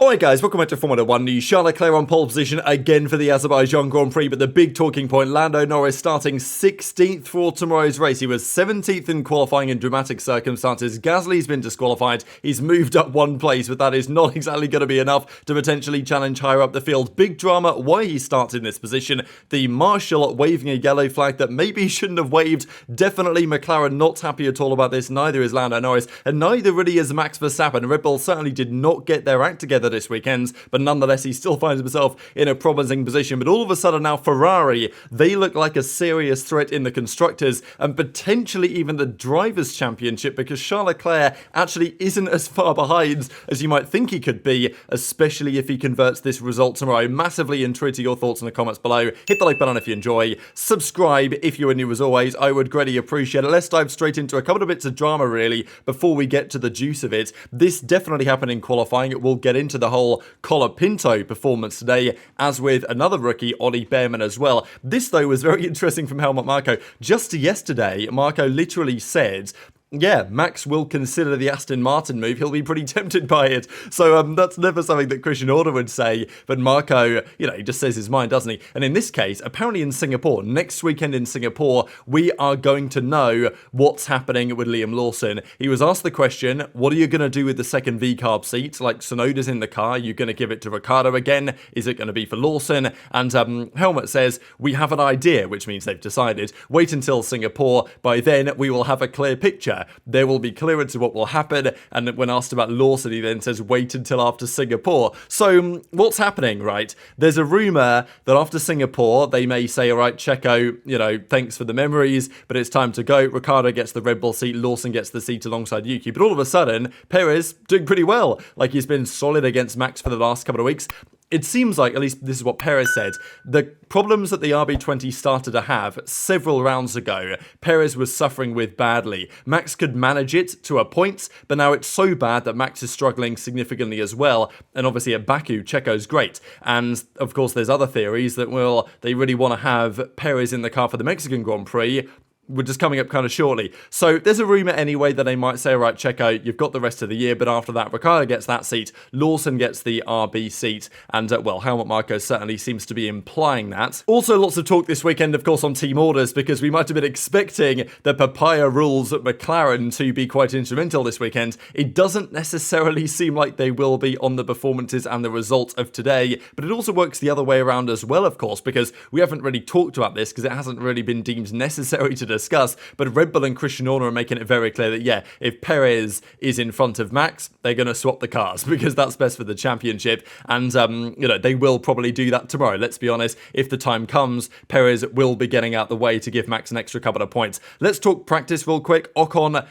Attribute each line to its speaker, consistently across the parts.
Speaker 1: Alright guys, welcome back to Formula 1 news. Charles Leclerc on pole position again for the Azerbaijan Grand Prix, but the big talking point, Lando Norris starting 16th for tomorrow's race. He was 17th in qualifying in dramatic circumstances. Gasly's been disqualified. He's moved up one place, but that is not exactly going to be enough to potentially challenge higher up the field. Big drama why he starts in this position. The marshal waving a yellow flag that maybe he shouldn't have waved. Definitely McLaren not happy at all about this. Neither is Lando Norris, and neither really is Max Verstappen. Red Bull certainly did not get their act together this weekend, but nonetheless he still finds himself in a promising position. But all of a sudden now Ferrari, they look like a serious threat in the Constructors and potentially even the Drivers' Championship, because Charles Leclerc actually isn't as far behind as you might think he could be, especially if he converts this result tomorrow. Massively intrigued to your thoughts in the comments below. Hit the like button if you enjoy. Subscribe if you're new as always. I would greatly appreciate it. Let's dive straight into a couple of bits of drama really before we get to the juice of it. This definitely happened in qualifying. We'll get into the whole Colapinto performance today, as with another rookie, Ollie Bearman, as well. This, though, was very interesting from Helmut Marko. Just yesterday, Marko literally said, yeah, Max will consider the Aston Martin move. He'll be pretty tempted by it. So that's never something that Christian Horner would say. But Marko, he just says his mind, doesn't he? And in this case, apparently in Singapore, next weekend in Singapore, we are going to know what's happening with Liam Lawson. He was asked the question, what are you going to do with the second V-carb seat? Like, Tsunoda's in the car. Are you going to give it to Ricciardo again? Is it going to be for Lawson? And Helmut says, we have an idea, which means they've decided. Wait until Singapore. By then, we will have a clear picture. There will be clearance of what will happen, and when asked about Lawson, he then says, wait until after Singapore. So, what's happening, right? There's a rumour that after Singapore, they may say, all right, Checo, thanks for the memories, but it's time to go. Ricciardo gets the Red Bull seat, Lawson gets the seat alongside Yuki, but all of a sudden, Perez doing pretty well. Like, he's been solid against Max for the last couple of weeks. It seems like, at least this is what Perez said, the problems that the RB20 started to have several rounds ago, Perez was suffering with badly. Max could manage it to a point, but now it's so bad that Max is struggling significantly as well. And obviously at Baku, Checo's great. And of course, there's other theories that, well, they really want to have Perez in the car for the Mexican Grand Prix, which is coming up kind of shortly. So there's a rumour anyway that they might say, all right, Checo, you've got the rest of the year, but after that, Ricciardo gets that seat, Lawson gets the RB seat, and well, Helmut Marko certainly seems to be implying that. Also, lots of talk this weekend, of course, on team orders, because we might have been expecting the papaya rules at McLaren to be quite instrumental this weekend. It doesn't necessarily seem like they will be on the performances and the result of today, but it also works the other way around as well, of course, because we haven't really talked about this, because it hasn't really been deemed necessary to discuss, but Red Bull and Christian Horner are making it very clear that, yeah, if Perez is in front of Max, they're going to swap the cars because that's best for the championship, and, they will probably do that tomorrow. Let's be honest, if the time comes, Perez will be getting out the way to give Max an extra couple of points. Let's talk practice real quick. Ocon,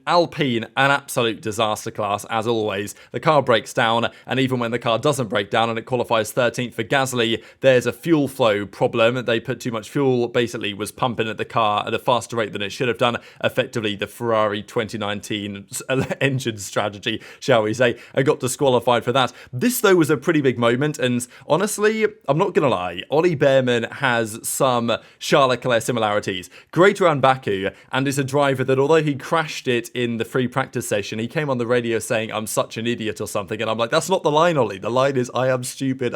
Speaker 1: Alpine, an absolute disaster class, as always. The car breaks down, and even when the car doesn't break down and it qualifies 13th for Gasly, there's a fuel flow problem. They put too much fuel, basically was pumping at the car at a faster rate than it should have done. Effectively, the Ferrari 2019 engine strategy, shall we say, and got disqualified for that. This, though, was a pretty big moment, and honestly, I'm not going to lie, Ollie Bearman has some Charles Leclerc similarities. Great around Baku, and is a driver that, although he crashed it in the free practice session, he came on the radio saying, I'm such an idiot or something, and I'm like, that's not the line, Ollie. The line is, I am stupid,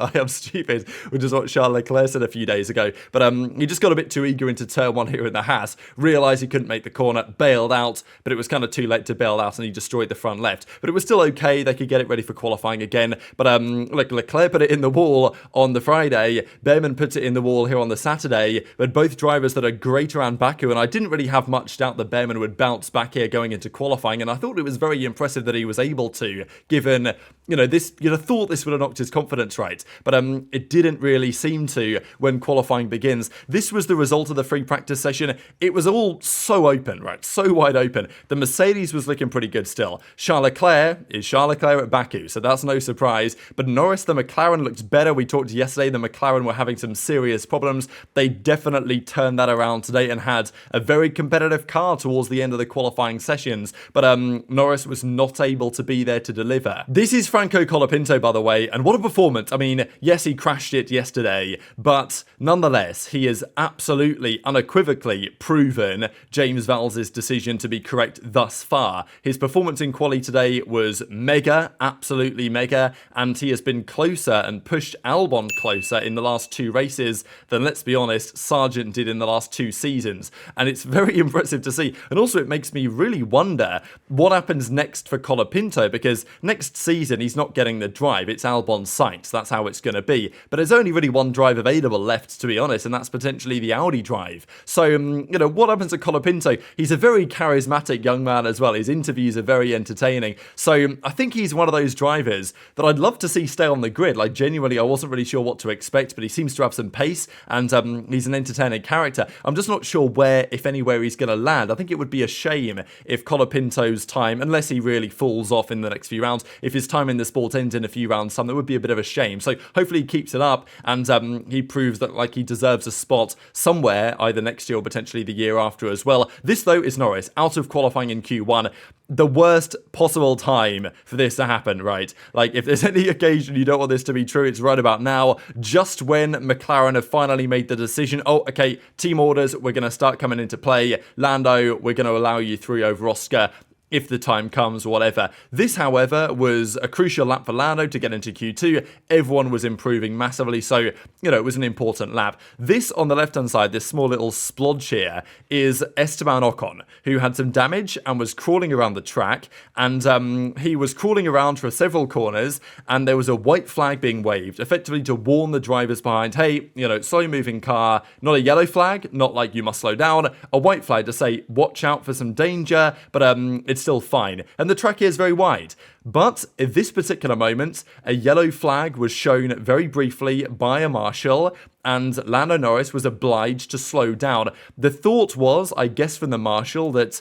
Speaker 1: which is what Charles Leclerc said a few days ago. But he just got a bit too eager into turn one here in the Haas, realised he couldn't make the corner, bailed out, but it was kind of too late to bail out, and he destroyed the front left. But it was still okay, they could get it ready for qualifying again. But Leclerc put it in the wall on the Friday, Bearman puts it in the wall here on the Saturday, but both drivers that are great around Baku, and I didn't really have much doubt that Bearman would bounce back here going into qualifying, and I thought it was very impressive that he was able to, given, this, you'd have thought this would have knocked his confidence right, but it didn't really seem to when qualifying begins. This was the result of the free practice session. It was all so open, right? So wide open. The Mercedes was looking pretty good still. Charles Leclerc is Charles Leclerc at Baku, so that's no surprise. But Norris, the McLaren, looked better. We talked yesterday, the McLaren were having some serious problems. They definitely turned that around today and had a very competitive car towards the end of the qualifying sessions. But Norris was not able to be there to deliver. This is Franco Colapinto, by the way, and what a performance. Yes, he crashed it yesterday, but nonetheless, he is absolutely, unequivocally proven James Vowles' decision to be correct thus far. His performance in quali today was mega, absolutely mega, and he has been closer and pushed Albon closer in the last 2 races than, let's be honest, Sargent did in the last 2 seasons. And it's very impressive to see. And also it makes me really wonder what happens next for Colapinto, because next season he's not getting the drive. It's Albon's sights. That's how it's going to be. But there's only really one drive available left, to be honest, and that's potentially the Audi drive. So, what happens to Colapinto? He's a very charismatic young man as well. His interviews are very entertaining. So I think he's one of those drivers that I'd love to see stay on the grid. Like, genuinely, I wasn't really sure what to expect, but he seems to have some pace, and he's an entertaining character. I'm just not sure where, if anywhere, he's going to land. I think it would be a shame if Colapinto's time, unless he really falls off in the next few rounds, if his time in the sport ends in a few rounds' time, that would be a bit of a shame. So hopefully he keeps it up, and he proves that he deserves a spot somewhere, either next year or potentially the year after as well. This, though, is Norris, out of qualifying in Q1. The worst possible time for this to happen, right? Like, if there's any occasion you don't want this to be true, it's right about now, just when McLaren have finally made the decision, oh, okay, team orders, we're going to start coming into play. Lando, we're going to allow you through over Oscar if the time comes, or whatever. This, however, was a crucial lap for Lando to get into Q2. Everyone was improving massively, so, it was an important lap. This, on the left-hand side, this small little splodge here, is Esteban Ocon, who had some damage and was crawling around the track, and he was crawling around for several corners, and there was a white flag being waved, effectively to warn the drivers behind, hey, slow-moving car, not a yellow flag, not like you must slow down, a white flag to say, watch out for some danger, but it's still fine. And the track here is very wide. But at this particular moment, a yellow flag was shown very briefly by a marshal, and Lando Norris was obliged to slow down. The thought was, I guess from the marshal, that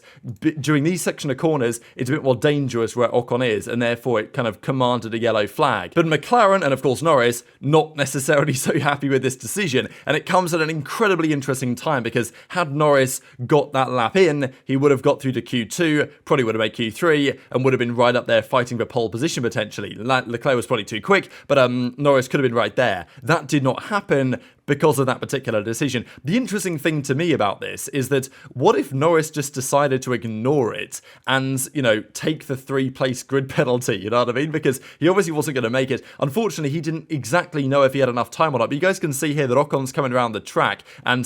Speaker 1: during these section of corners, it's a bit more dangerous where Ocon is, and therefore it kind of commanded a yellow flag. But McLaren, and of course Norris, not necessarily so happy with this decision, and it comes at an incredibly interesting time, because had Norris got that lap in, he would have got through to Q2, probably would have made Q3, and would have been right up there fighting for pole position potentially. Leclerc was probably too quick, but Norris could have been right there. That did not happen because of that particular decision. The interesting thing to me about this is that what if Norris just decided to ignore it and, take the 3-place grid penalty, you know what I mean? Because he obviously wasn't going to make it. Unfortunately, he didn't exactly know if he had enough time or not, but you guys can see here that Ocon's coming around the track, and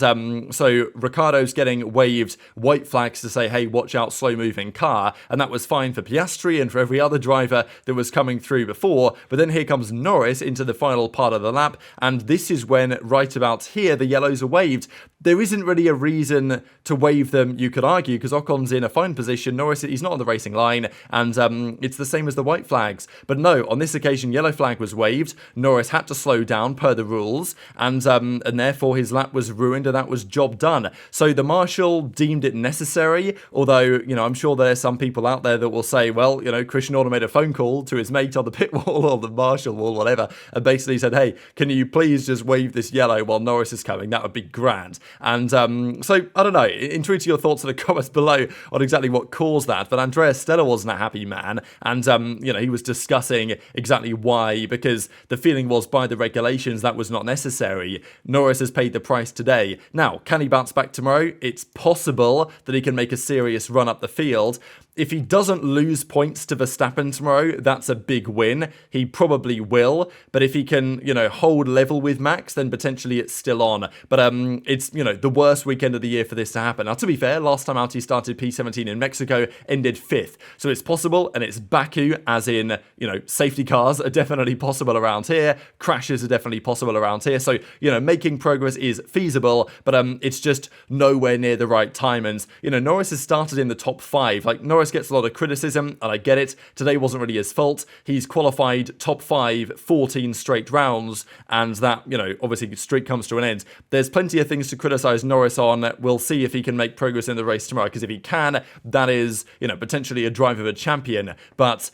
Speaker 1: so Ricciardo's getting waved white flags to say, hey, watch out, slow-moving car, and that was fine for Piastri and for every other driver that was coming through before, but then here comes Norris into the final part of the lap, and this is when, right about here, the yellows are waved. There isn't really a reason to wave them, you could argue, because Ocon's in a fine position. Norris, he's not on the racing line, and it's the same as the white flags. But no, on this occasion, yellow flag was waved. Norris had to slow down per the rules, and therefore his lap was ruined, and that was job done. So the marshal deemed it necessary, although, I'm sure there's some people out there that will say, well, Christian Horner made a phone call to his mate on the pit wall or the marshal wall, whatever, and basically said, hey, can you please just wave this yellow while Norris is coming? That would be grand. And so, I don't know, intrigued to your thoughts in the comments below on exactly what caused that, but Andrea Stella wasn't a happy man, and, he was discussing exactly why, because the feeling was by the regulations that was not necessary. Norris has paid the price today. Now, can he bounce back tomorrow? It's possible that he can make a serious run up the field. If he doesn't lose points to Verstappen tomorrow, that's a big win. He probably will, but if he can, hold level with Max, then potentially it's still on. But it's, the worst weekend of the year for this to happen. Now, to be fair, last time out he started P17 in Mexico, ended 5th. So it's possible, and it's Baku, as in, safety cars are definitely possible around here. Crashes are definitely possible around here. So, making progress is feasible, but it's just nowhere near the right time. And, Norris has started in the top 5. Like, Norris gets a lot of criticism, and I get it. Today wasn't really his fault. He's qualified top 5, 14 straight rounds, and that, obviously streak comes to an end. There's plenty of things to criticize Norris on. We'll see if he can make progress in the race tomorrow, because if he can, that is, potentially a drive of a champion. But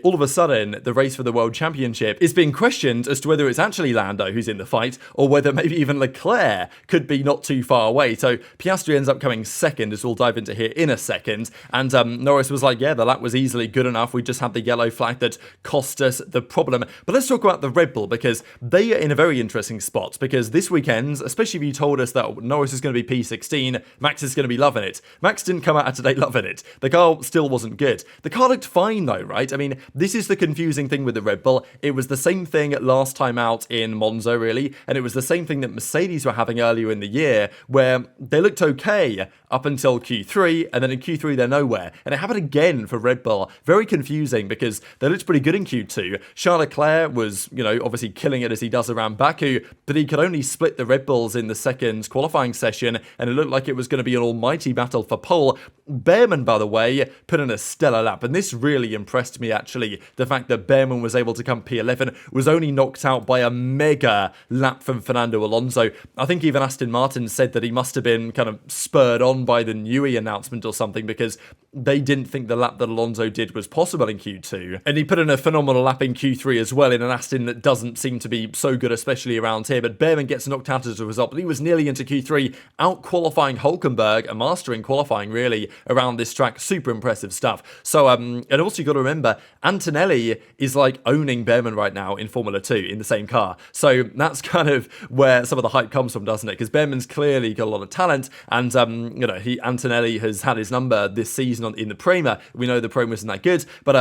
Speaker 1: all of a sudden, the race for the World Championship is being questioned as to whether it's actually Lando who's in the fight, or whether maybe even Leclerc could be not too far away. So Piastri ends up coming second, as we'll dive into here in a second. And Norris was like, yeah, the lap was easily good enough. We just had the yellow flag that cost us the problem. But let's talk about the Red Bull, because they are in a very interesting spot. Because this weekend, especially if you told us that Norris is going to be P16, Max is going to be loving it. Max didn't come out today loving it. The car still wasn't good. The car looked fine though, right? I mean, this is the confusing thing with the Red Bull. It was the same thing last time out in Monza, really. And it was the same thing that Mercedes were having earlier in the year, where they looked okay up until Q3, and then in Q3 they're nowhere. And it happened again for Red Bull. Very confusing, because they looked pretty good in Q2. Charles Leclerc was, obviously killing it as he does around Baku, but he could only split the Red Bulls in the second qualifying session, and it looked like it was going to be an almighty battle for pole. Behrman, by the way, put in a stellar lap, and this really impressed me, actually. The fact that Behrman was able to come P11, was only knocked out by a mega lap from Fernando Alonso. I think even Aston Martin said that he must have been kind of spurred on by the Newey announcement or something, because they didn't think the lap that Alonso did was possible in Q2. And he put in a phenomenal lap in Q3 as well, in an Aston that doesn't seem to be so good, especially around here. But Behrman gets knocked out as a result, but he was nearly into Q3, out-qualifying Hülkenberg and mastering qualifying, really, around this track. Super impressive stuff. So, and also you got to remember, Antonelli is like owning Behrman right now in Formula 2 in the same car. So that's kind of where some of the hype comes from, doesn't it? Because Behrman's clearly got a lot of talent, and Antonelli has had his number this season in the Prema. We know the Prema isn't that good, but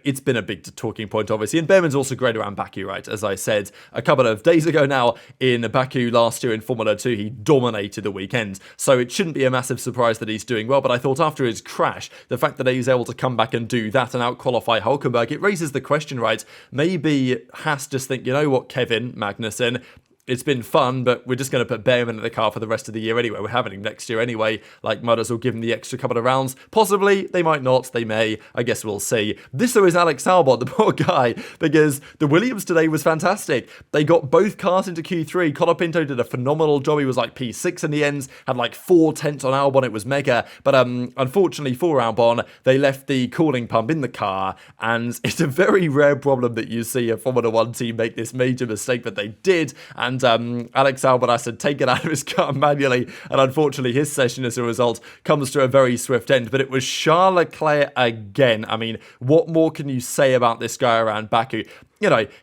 Speaker 1: it's been a big talking point, obviously. And Behrman's also great around Baku, right? As I said a couple of days ago now, in Baku last year in Formula 2, he dominated the weekend. So it shouldn't be a massive surprise that he's doing well. But I thought after his crash, the fact that he's able to come back and do that and out-qualify Hülkenberg, it raises the question, right? Maybe Haas just think, you know what, Kevin Magnussen, it's been fun, but we're just going to put Behrman in the car for the rest of the year anyway. We're having him next year anyway. Like, might as well give him the extra couple of rounds. Possibly, they might not, they may. I guess we'll see. This, though, is Alex Albon, the poor guy, because the Williams today was fantastic. They got both cars into Q3. Colapinto did a phenomenal job. He was like P6 in the end, had like 4 tenths on Albon. It was mega. But unfortunately for Albon, they left the cooling pump in the car, and it's a very rare problem that you see a Formula 1 team make this major mistake, but they did. And Alex Albon has to take it out of his car manually, and unfortunately his session as a result comes to a very swift end. But it was Charles Leclerc again. I mean, what more can you say about this guy around Baku?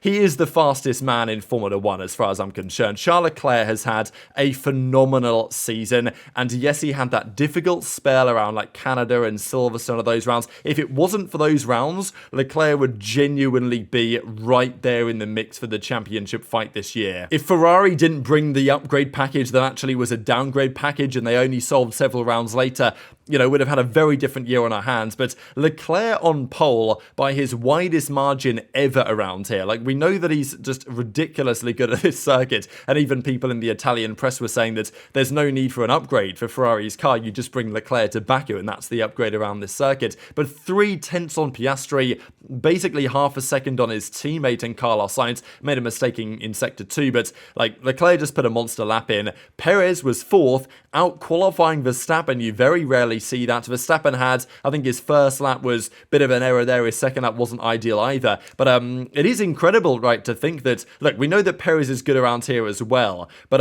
Speaker 1: He is the fastest man in Formula 1 as far as I'm concerned. Charles Leclerc has had a phenomenal season, and yes, he had that difficult spell around like Canada and Silverstone of those rounds. If it wasn't for those rounds, Leclerc would genuinely be right there in the mix for the championship fight this year. If Ferrari didn't bring the upgrade package that actually was a downgrade package, and they only solved several rounds later, would have had a very different year on our hands. But Leclerc on pole by his widest margin ever around here. Like, we know that he's just ridiculously good at this circuit, and even people in the Italian press were saying that there's no need for an upgrade for Ferrari's car. You just bring Leclerc to Baku, and that's the upgrade around this circuit. But 3 tenths on Piastri, basically half a second on his teammate in Carlos Sainz. Made a mistake in sector 2, but like Leclerc just put a monster lap in. Perez was 4th, out qualifying Verstappen. You very rarely see that. Verstappen had, I think his first lap was a bit of an error there. His second lap wasn't ideal either. But it is incredible, right, to think that, look, we know that Perez is good around here as well. But,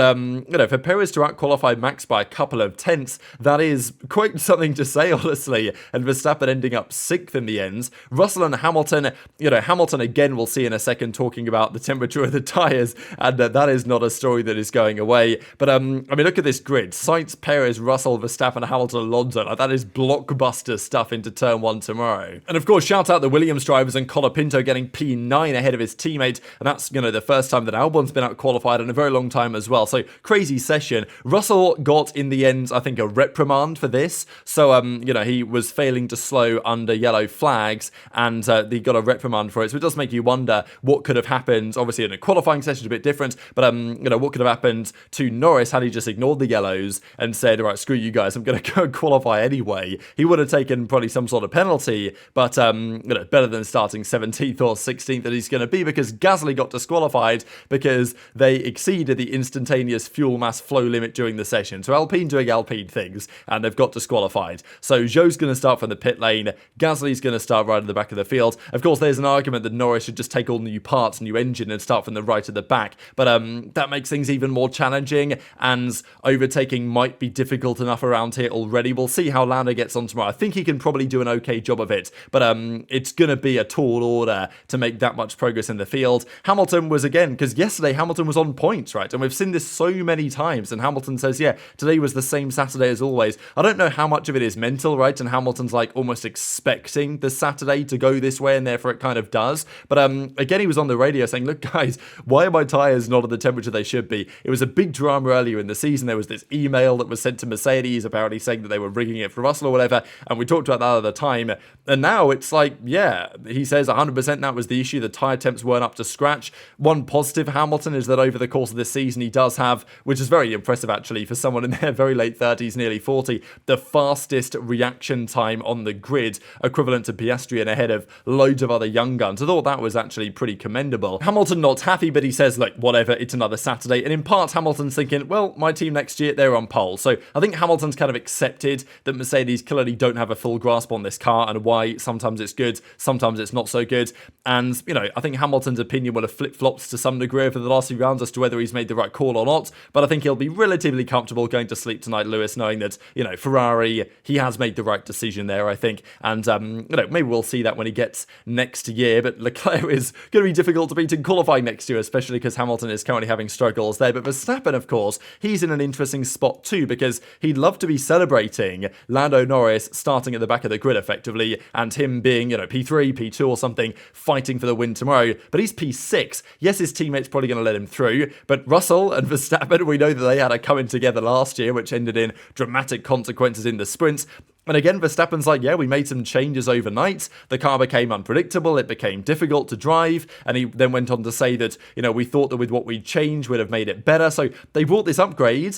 Speaker 1: for Perez to out-qualify Max by a couple of tenths, that is quite something to say, honestly. And Verstappen ending up 6th in the end. Russell and Hamilton, Hamilton again, we'll see in a second, talking about the temperature of the tyres. And that is not a story that is going away. But, look at this grid. Sainz, Perez, Russell, Verstappen, Hamilton, Alonso. Like, that is blockbuster stuff into turn 1 tomorrow. And of course, shout out the Williams drivers and Colapinto getting P9 ahead of his teammate. And that's, the first time that Albon's been out qualified in a very long time as well. So crazy session. Russell got, in the end, I think, a reprimand for this. So, he was failing to slow under yellow flags, and he got a reprimand for it. So it does make you wonder what could have happened. Obviously, in a qualifying session, a bit different. But, what could have happened to Norris had he just ignored the yellows and said, all right, screw you guys, I'm going to go qualify qualify anyway. He would have taken probably some sort of penalty, but better than starting 17th or 16th that he's going to be, because Gasly got disqualified because they exceeded the instantaneous fuel mass flow limit during the session. So Alpine doing Alpine things, and they've got disqualified. So Zhou's going to start from the pit lane. Gasly's going to start right at the back of the field. Of course, there's an argument that Norris should just take all new parts, new engine, and start from the right at the back. But that makes things even more challenging, and overtaking might be difficult enough around here already. We'll see how Lando gets on tomorrow. I think he can probably do an okay job of it, but it's going to be a tall order to make that much progress in the field. Hamilton was, again, because yesterday Hamilton was on points, right? And we've seen this so many times, and Hamilton says, yeah, today was the same Saturday as always. I don't know how much of it is mental, right? And Hamilton's like almost expecting the Saturday to go this way, and therefore it kind of does. But again, he was on the radio saying, look guys, why are my tyres not at the temperature they should be? It was a big drama earlier in the season. There was this email that was sent to Mercedes apparently saying that they were rigging it for Russell or whatever, and we talked about that at the time. And now it's like, yeah, he says 100% that was the issue. The tyre temps weren't up to scratch. One positive for Hamilton is that over the course of this season he does have, which is very impressive actually for someone in their very late 30s, nearly 40, the fastest reaction time on the grid, equivalent to Piastri and ahead of loads of other young guns. I thought that was actually pretty commendable. Hamilton not happy, but he says, look, whatever, it's another Saturday. And in part, Hamilton's thinking, well, my team next year, they're on pole. So I think Hamilton's kind of accepted that Mercedes clearly don't have a full grasp on this car and why sometimes it's good, sometimes it's not so good. And, I think Hamilton's opinion will have flip-flopped to some degree over the last few rounds as to whether he's made the right call or not. But I think he'll be relatively comfortable going to sleep tonight, Lewis, knowing that, Ferrari, he has made the right decision there, I think. And, maybe we'll see that when he gets next year. But Leclerc is going to be difficult to beat in qualifying next year, especially because Hamilton is currently having struggles there. But Verstappen, of course, he's in an interesting spot too, because he'd love to be celebrating Lando Norris starting at the back of the grid effectively, and him being, P3, P2 or something, fighting for the win tomorrow. But he's P6. Yes, his teammate's probably going to let him through, but Russell and Verstappen, we know that they had a coming together last year, which ended in dramatic consequences in the sprints. And again, Verstappen's like, yeah, we made some changes overnight. The car became unpredictable. It became difficult to drive. And he then went on to say that, we thought that with what we changed would have made it better. So they brought this upgrade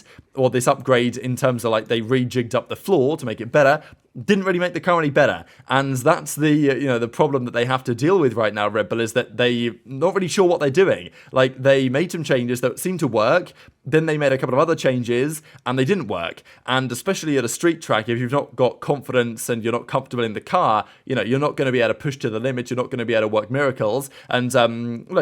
Speaker 1: in terms of like they rejigged up the floor to make it better. Didn't really make the car any better. And that's the problem that they have to deal with right now, Red Bull, is that they're not really sure what they're doing. Like, they made some changes that seemed to work, then they made a couple of other changes, and they didn't work. And especially at a street track, if you've not got confidence and you're not comfortable in the car, you're not going to be able to push to the limit, you're not going to be able to work miracles. And,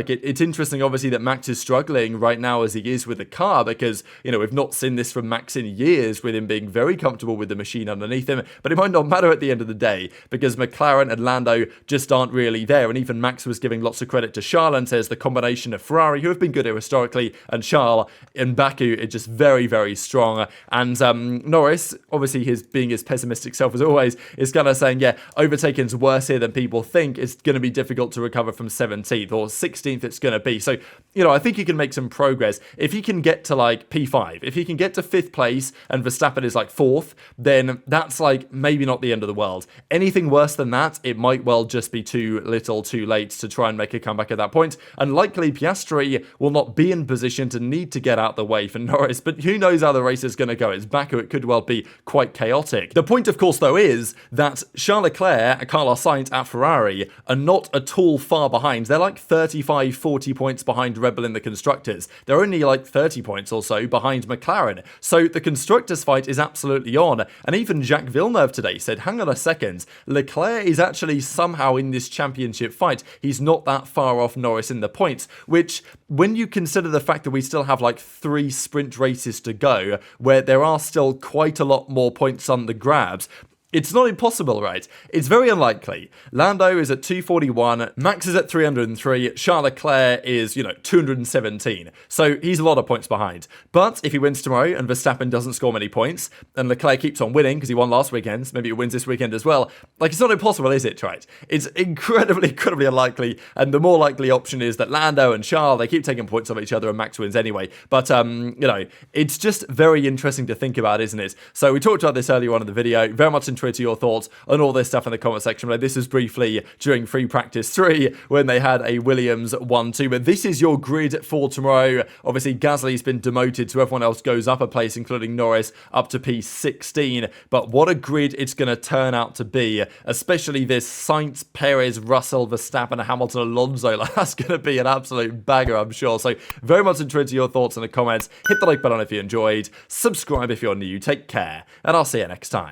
Speaker 1: it's interesting, obviously, that Max is struggling right now as he is with the car, because, we've not seen this from Max in years, with him being very comfortable with the machine underneath him. But it might not matter at the end of the day, because McLaren and Lando just aren't really there. And even Max was giving lots of credit to Charles and says the combination of Ferrari, who have been good here historically, and Charles in Baku is just very, very strong. And Norris, obviously being his pessimistic self as always, is kind of saying, yeah, overtaking's worse here than people think. It's going to be difficult to recover from 17th or 16th it's going to be. So, I think he can make some progress. If he can get to like P5, if he can get to 5th place and Verstappen is like 4th, then that's like maybe not the end of the world. Anything worse than that, it might well just be too little too late to try and make a comeback at that point. And likely Piastri will not be in position to need to get out the way for Norris, but who knows how the race is going to go. It's Baku, it could well be quite chaotic. The point, of course, though, is that Charles Leclerc and Carlos Sainz at Ferrari are not at all far behind. They're like 35, 40 points behind Red Bull in the Constructors. They're only like 30 points or so behind McLaren. So the Constructors fight is absolutely on. And even Jacques Villeneuve today said, hang on a second, Leclerc is actually somehow in this championship fight. He's not that far off Norris in the points, which, when you consider the fact that we still have like 3 sprint races to go, where there are still quite a lot more points on the grabs, it's not impossible, right? It's very unlikely. Lando is at 241, Max is at 303, Charles Leclerc is, 217. So he's a lot of points behind. But if he wins tomorrow and Verstappen doesn't score many points, and Leclerc keeps on winning because he won last weekend, maybe he wins this weekend as well, it's not impossible, is it, right? It's incredibly, incredibly unlikely, and the more likely option is that Lando and Charles, they keep taking points off each other and Max wins anyway. But, it's just very interesting to think about, isn't it? So we talked about this earlier on in the video, very much interesting intrigued to your thoughts on all this stuff in the comment section below. This is briefly during free practice 3 when they had a Williams 1-2. But this is your grid for tomorrow. Obviously, Gasly's been demoted, so everyone else goes up a place, including Norris, up to P16. But what a grid it's going to turn out to be, especially this Sainz, Perez, Russell, Verstappen, Hamilton, Alonso. Like, that's going to be an absolute banger, I'm sure. So very much intrigued to your thoughts in the comments. Hit the like button if you enjoyed. Subscribe if you're new. Take care, and I'll see you next time.